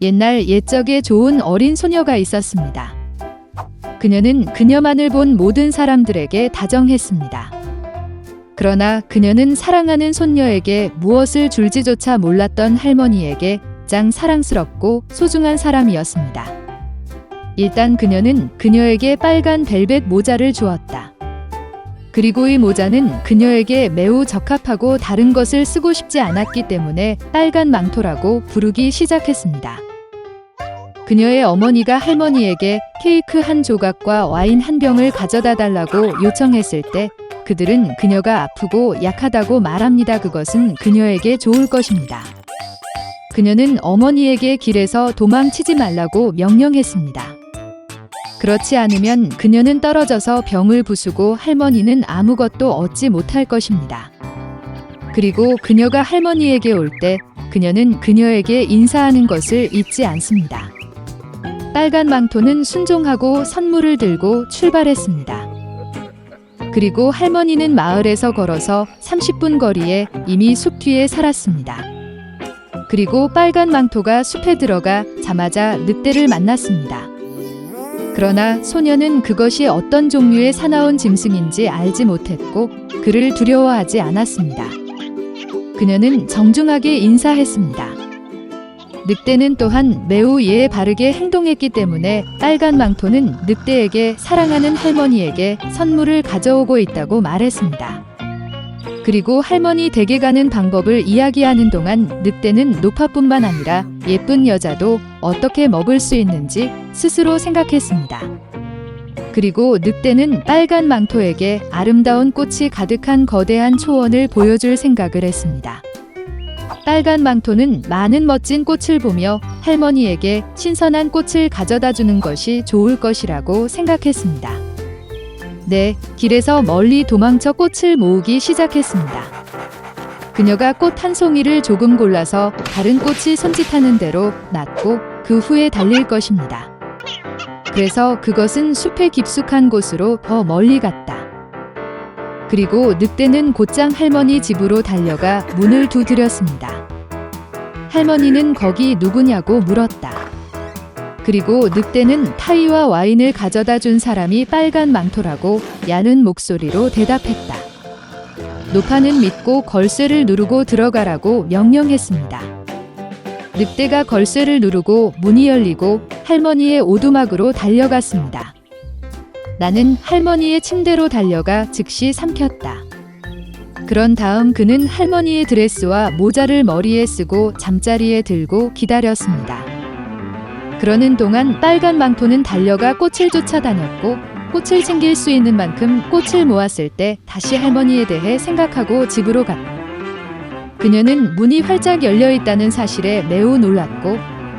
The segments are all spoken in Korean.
옛날 옛적에 좋은 어린 소녀가 있었습니다. 그녀는 그녀만을 본 모든 사람들에게 다정했습니다. 그러나 그녀는 사랑하는 손녀에게 무엇을 줄지조차 몰랐던 할머니에게 가장 사랑스럽고 소중한 사람이었습니다. 일단 그녀는 그녀에게 빨간 벨벳 모자를 주었다. 그리고 이 모자는 그녀에게 매우 적합하고 다른 것을 쓰고 싶지 않았기 때문에 빨간 망토라고 부르기 시작했습니다. 그녀의 어머니가 할머니에게 케이크 한 조각과 와인 한 병을 가져다 달라고 요청했을 때 그들은 그녀가 아프고 약하다고 말합니다. 그것은 그녀에게 좋을 것입니다. 그녀는 어머니에게 길에서 도망치지 말라고 명령했습니다. 그렇지 않으면 그녀는 떨어져서 병을 부수고 할머니는 아무것도 얻지 못할 것입니다. 그리고 그녀가 할머니에게 올 때 그녀는 그녀에게 인사하는 것을 잊지 않습니다. 빨간 망토는 순종하고 선물을 들고 출발했습니다. 그리고 할머니는 마을에서 걸어서 30분 거리에 이미 숲 뒤에 살았습니다. 그리고 빨간 망토가 숲에 들어가자마자 늑대를 만났습니다. 그러나 소녀는 그것이 어떤 종류의 사나운 짐승인지 알지 못했고 그를 두려워하지 않았습니다. 그녀는 정중하게 인사했습니다. 늑대는 또한 매우 예의 바르게 행동했기 때문에 빨간 망토는 늑대에게 사랑하는 할머니에게 선물을 가져오고 있다고 말했습니다. 그리고 할머니 댁에 가는 방법을 이야기하는 동안 늑대는 노파뿐만 아니라 예쁜 여자도 어떻게 먹을 수 있는지 스스로 생각했습니다. 그리고 늑대는 빨간 망토에게 아름다운 꽃이 가득한 거대한 초원을 보여줄 생각을 했습니다. 빨간 망토는 많은 멋진 꽃을 보며 할머니에게 신선한 꽃을 가져다 주는 것이 좋을 것이라고 생각했습니다. 네, 길에서 멀리 도망쳐 꽃을 모으기 시작했습니다. 그녀가 꽃 한 송이를 조금 골라서 다른 꽃이 손짓하는 대로 놨고 그 후에 달릴 것입니다. 그래서 그것은 숲의 깊숙한 곳으로 더 멀리 갔다. 그리고 늑대는 곧장 할머니 집으로 달려가 문을 두드렸습니다. 할머니는 거기 누구냐고 물었다. 그리고 늑대는 타이와 와인을 가져다 준 사람이 빨간 망토라고 야는 목소리로 대답했다. 노파는 믿고 걸쇠를 누르고 들어가라고 명령했습니다. 늑대가 걸쇠를 누르고 문이 열리고 할머니의 오두막으로 달려갔습니다. 나는 할머니의 침대로 달려가 즉시 삼켰다. 그런 다음 그는 할머니의 드레스와 모자를 머리에 쓰고 잠자리에 들고 기다렸습니다. 그러는 동안 빨간 망토는 달려가 꽃을 쫓아다녔고 꽃을 챙길 수 있는 만큼 꽃을 모았을 때 다시 할머니에 대해 생각하고 집으로 갔다. 그녀는 문이 활짝 열려 있다는 사실에 매우 놀랐고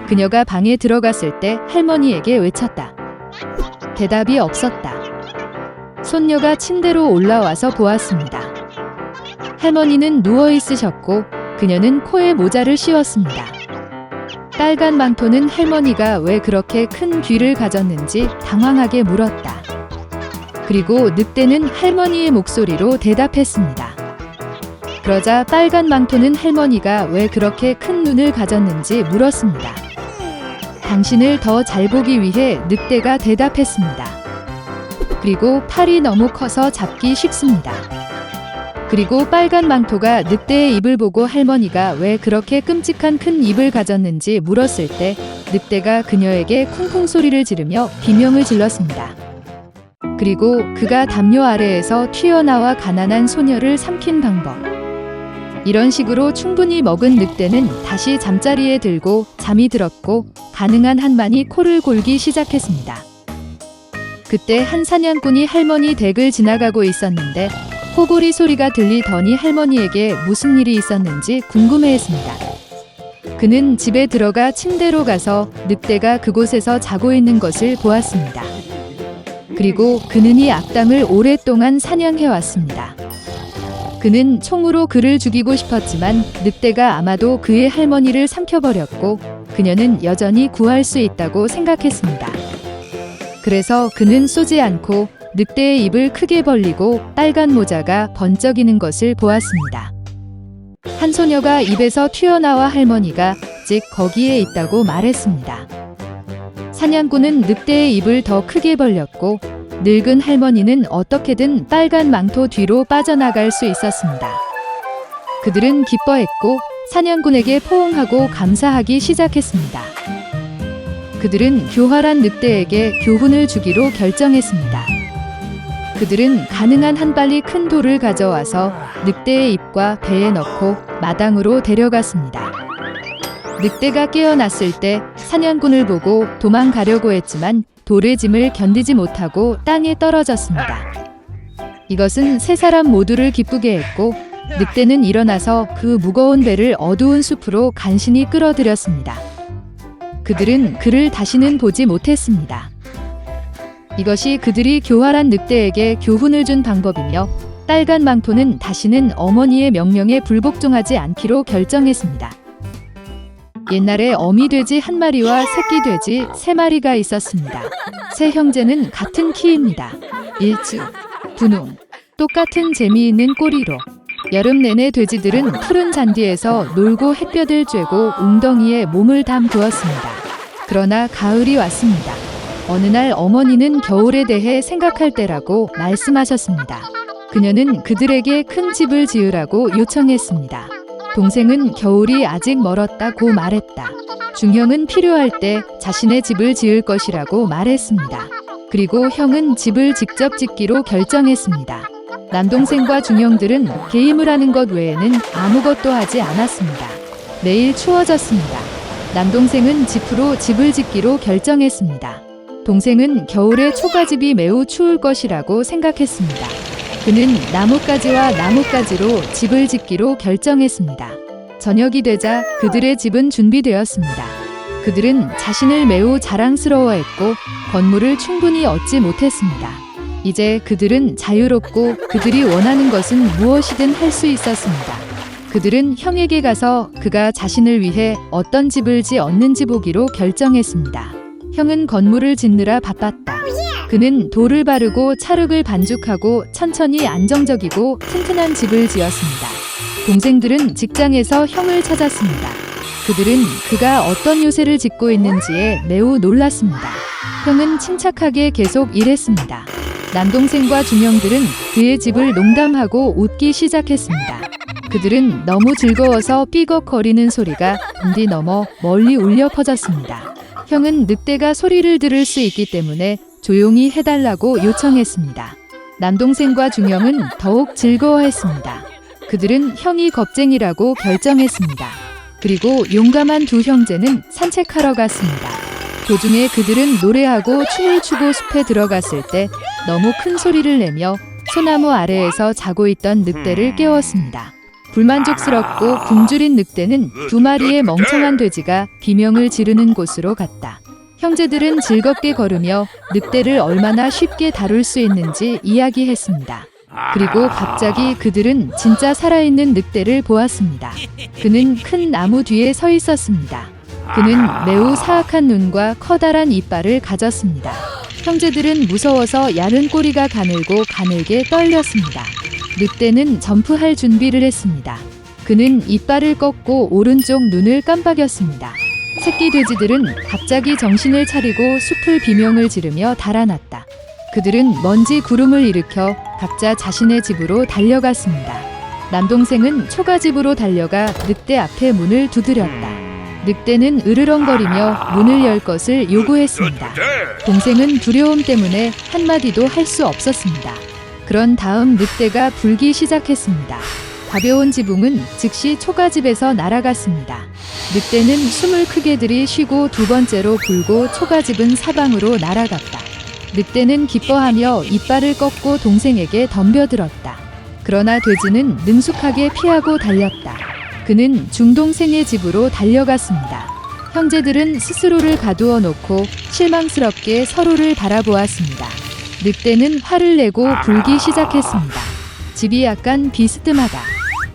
그녀가 방에 들어갔을 때 할머니에게 외쳤다. 대답이 없었다. 손녀가 침대로 올라와서 보았습니다. 할머니는 누워 있으셨고 그녀는 코에 모자를 씌웠습니다. 빨간 망토는 할머니가 왜 그렇게 큰 귀를 가졌는지 당황하게 물었다. 그리고 늑대는 할머니의 목소리로 대답했습니다. 그러자 빨간 망토는 할머니가 왜 그렇게 큰 눈을 가졌는지 물었습니다. 당신을 더 잘 보기 위해 늑대가 대답했습니다. 그리고 팔이 너무 커서 잡기 쉽습니다. 그리고 빨간 망토가 늑대의 입을 보고 할머니가 왜 그렇게 끔찍한 큰 입을 가졌는지 물었을 때 늑대가 그녀에게 쿵쿵 소리를 지르며 비명을 질렀습니다. 그리고 그가 담요 아래에서 튀어나와 가난한 소녀를 삼킨 방법. 이런 식으로 충분히 먹은 늑대는 다시 잠자리에 들고 잠이 들었고 가능한 한만이 코를 골기 시작했습니다. 그때 한 사냥꾼이 할머니 댁을 지나가고 있었는데 코골이 소리가 들리더니 할머니에게 무슨 일이 있었는지 궁금해했습니다. 그는 집에 들어가 침대로 가서 늑대가 그곳에서 자고 있는 것을 보았습니다. 그리고 그는 이 악당을 오랫동안 사냥해왔습니다. 그는 총으로 그를 죽이고 싶었지만 늑대가 아마도 그의 할머니를 삼켜버렸고 그녀는 여전히 구할 수 있다고 생각했습니다. 그래서 그는 쏘지 않고 늑대의 입을 크게 벌리고 빨간 모자가 번쩍이는 것을 보았습니다. 한 소녀가 입에서 튀어나와 할머니가 아직 거기에 있다고 말했습니다. 사냥꾼은 늑대의 입을 더 크게 벌렸고 늙은 할머니는 어떻게든 빨간 망토 뒤로 빠져나갈 수 있었습니다. 그들은 기뻐했고 사냥꾼에게 포옹하고 감사하기 시작했습니다. 그들은 교활한 늑대에게 교훈을 주기로 결정했습니다. 그들은 가능한 한 빨리 큰 돌을 가져와서 늑대의 입과 배에 넣고 마당으로 데려갔습니다. 늑대가 깨어났을 때 사냥꾼을 보고 도망가려고 했지만 돌의 짐을 견디지 못하고 땅에 떨어졌습니다. 이것은 세 사람 모두를 기쁘게 했고 늑대는 일어나서 그 무거운 배를 어두운 숲으로 간신히 끌어들였습니다. 그들은 그를 다시는 보지 못했습니다. 이것이 그들이 교활한 늑대에게 교훈을 준 방법이며 빨간 망토는 다시는 어머니의 명령에 불복종하지 않기로 결정했습니다. 옛날에 어미 돼지 한 마리와 새끼 돼지 세 마리가 있었습니다. 세 형제는 같은 키입니다. 일주, 분홍, 똑같은 재미있는 꼬리로 여름 내내 돼지들은 푸른 잔디에서 놀고 햇볕을 쬐고 웅덩이에 몸을 담그었습니다. 그러나 가을이 왔습니다. 어느 날 어머니는 겨울에 대해 생각할 때라고 말씀하셨습니다. 그녀는 그들에게 큰 집을 지으라고 요청했습니다. 동생은 겨울이 아직 멀었다고 말했다. 중형은 필요할 때 자신의 집을 지을 것이라고 말했습니다. 그리고 형은 집을 직접 짓기로 결정했습니다. 남동생과 중형들은 게임을 하는 것 외에는 아무것도 하지 않았습니다. 매일 추워졌습니다. 남동생은 지프로 집을 짓기로 결정했습니다. 동생은 겨울에 초가집이 매우 추울 것이라고 생각했습니다. 그는 나뭇가지와 나뭇가지로 집을 짓기로 결정했습니다. 저녁이 되자 그들의 집은 준비되었습니다. 그들은 자신을 매우 자랑스러워했고 건물을 충분히 얻지 못했습니다. 이제 그들은 자유롭고 그들이 원하는 것은 무엇이든 할 수 있었습니다. 그들은 형에게 가서 그가 자신을 위해 어떤 집을 지었는지 보기로 결정했습니다. 형은 건물을 짓느라 바빴다. 그는 돌을 바르고 찰흙을 반죽하고 천천히 안정적이고 튼튼한 집을 지었습니다. 동생들은 직장에서 형을 찾았습니다. 그들은 그가 어떤 요새를 짓고 있는지에 매우 놀랐습니다. 형은 침착하게 계속 일했습니다. 남동생과 중형들은 그의 집을 농담하고 웃기 시작했습니다. 그들은 너무 즐거워서 삐걱거리는 소리가 빈디 넘어 멀리 울려 퍼졌습니다. 형은 늑대가 소리를 들을 수 있기 때문에 조용히 해달라고 요청했습니다. 남동생과 중형은 더욱 즐거워했습니다. 그들은 형이 겁쟁이라고 결정했습니다. 그리고 용감한 두 형제는 산책하러 갔습니다. 도중에 그들은 노래하고 춤을 추고 숲에 들어갔을 때 너무 큰 소리를 내며 소나무 아래에서 자고 있던 늑대를 깨웠습니다. 불만족스럽고 굶주린 늑대는 두 마리의 멍청한 돼지가 비명을 지르는 곳으로 갔다. 형제들은 즐겁게 걸으며 늑대를 얼마나 쉽게 다룰 수 있는지 이야기했습니다. 그리고 갑자기 그들은 진짜 살아있는 늑대를 보았습니다. 그는 큰 나무 뒤에 서 있었습니다. 그는 매우 사악한 눈과 커다란 이빨을 가졌습니다. 형제들은 무서워서 야른 꼬리가 가늘고 가늘게 떨렸습니다. 늑대는 점프할 준비를 했습니다. 그는 이빨을 꺾고 오른쪽 눈을 깜빡였습니다. 새끼 돼지들은 갑자기 정신을 차리고 숲을 비명을 지르며 달아났다. 그들은 먼지 구름을 일으켜 각자 자신의 집으로 달려갔습니다. 남동생은 초가집으로 달려가 늑대 앞에 문을 두드렸다. 늑대는 으르렁거리며 문을 열 것을 요구했습니다. 동생은 두려움 때문에 한마디도 할 수 없었습니다. 그런 다음 늑대가 불기 시작했습니다. 가벼운 지붕은 즉시 초가집에서 날아갔습니다. 늑대는 숨을 크게 들이쉬고 두 번째로 불고 초가집은 사방으로 날아갔다. 늑대는 기뻐하며 이빨을 꺾고 동생에게 덤벼들었다. 그러나 돼지는 능숙하게 피하고 달렸다. 그는 중동생의 집으로 달려갔습니다. 형제들은 스스로를 가두어 놓고 실망스럽게 서로를 바라보았습니다. 늑대는 화를 내고 불기 시작했습니다. 집이 약간 비스듬하다.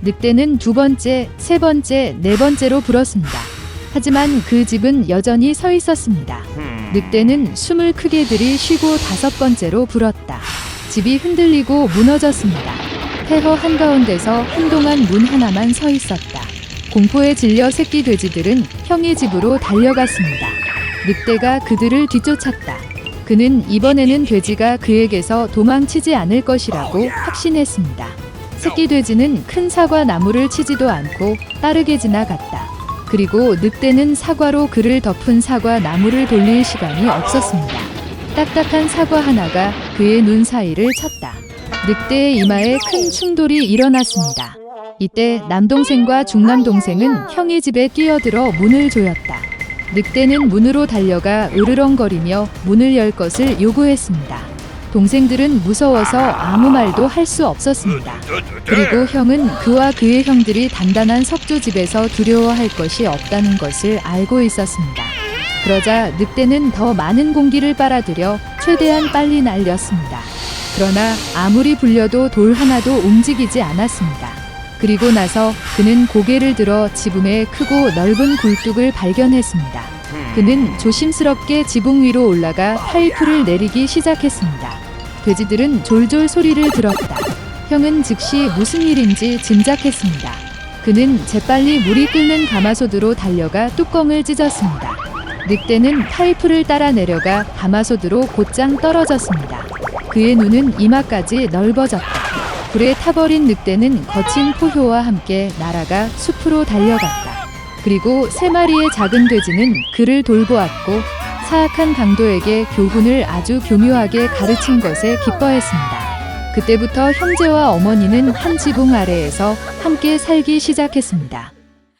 늑대는 두 번째, 세 번째, 네 번째로 불었습니다. 하지만 그 집은 여전히 서 있었습니다. 늑대는 숨을 크게 들이쉬고 다섯 번째로 불었다. 집이 흔들리고 무너졌습니다. 폐허 한가운데서 한동안 문 하나만 서 있었다. 공포에 질려 새끼 돼지들은 형의 집으로 달려갔습니다. 늑대가 그들을 뒤쫓았다. 그는 이번에는 돼지가 그에게서 도망치지 않을 것이라고 확신했습니다. 새끼 돼지는 큰 사과 나무를 치지도 않고 빠르게 지나갔다. 그리고 늑대는 사과로 그를 덮은 사과 나무를 돌릴 시간이 없었습니다. 딱딱한 사과 하나가 그의 눈 사이를 쳤다. 늑대의 이마에 큰 충돌이 일어났습니다. 이때 남동생과 중남동생은 형의 집에 뛰어들어 문을 조였다. 늑대는 문으로 달려가 으르렁거리며 문을 열 것을 요구했습니다. 동생들은 무서워서 아무 말도 할 수 없었습니다. 그리고 형은 그와 그의 형들이 단단한 석조집에서 두려워할 것이 없다는 것을 알고 있었습니다. 그러자 늑대는 더 많은 공기를 빨아들여 최대한 빨리 날렸습니다. 그러나 아무리 불려도 돌 하나도 움직이지 않았습니다. 그리고 나서 그는 고개를 들어 지붕에 크고 넓은 굴뚝을 발견했습니다. 그는 조심스럽게 지붕 위로 올라가 파이프를 내리기 시작했습니다. 돼지들은 졸졸 소리를 들었다. 형은 즉시 무슨 일인지 짐작했습니다. 그는 재빨리 물이 끓는 가마솥으로 달려가 뚜껑을 찢었습니다. 늑대는 파이프를 따라 내려가 가마솥으로 곧장 떨어졌습니다. 그의 눈은 이마까지 넓어졌다. 불에 타버린 늑대는 거친 포효와 함께 날아가 숲으로 달려갔다. 그리고 3마리의 작은 돼지는 그를 돌보았고 사악한 강도에게 교훈을 아주 교묘하게 가르친 것에 기뻐했습니다. 그때부터 형제와 어머니는 한 지붕 아래에서 함께 살기 시작했습니다.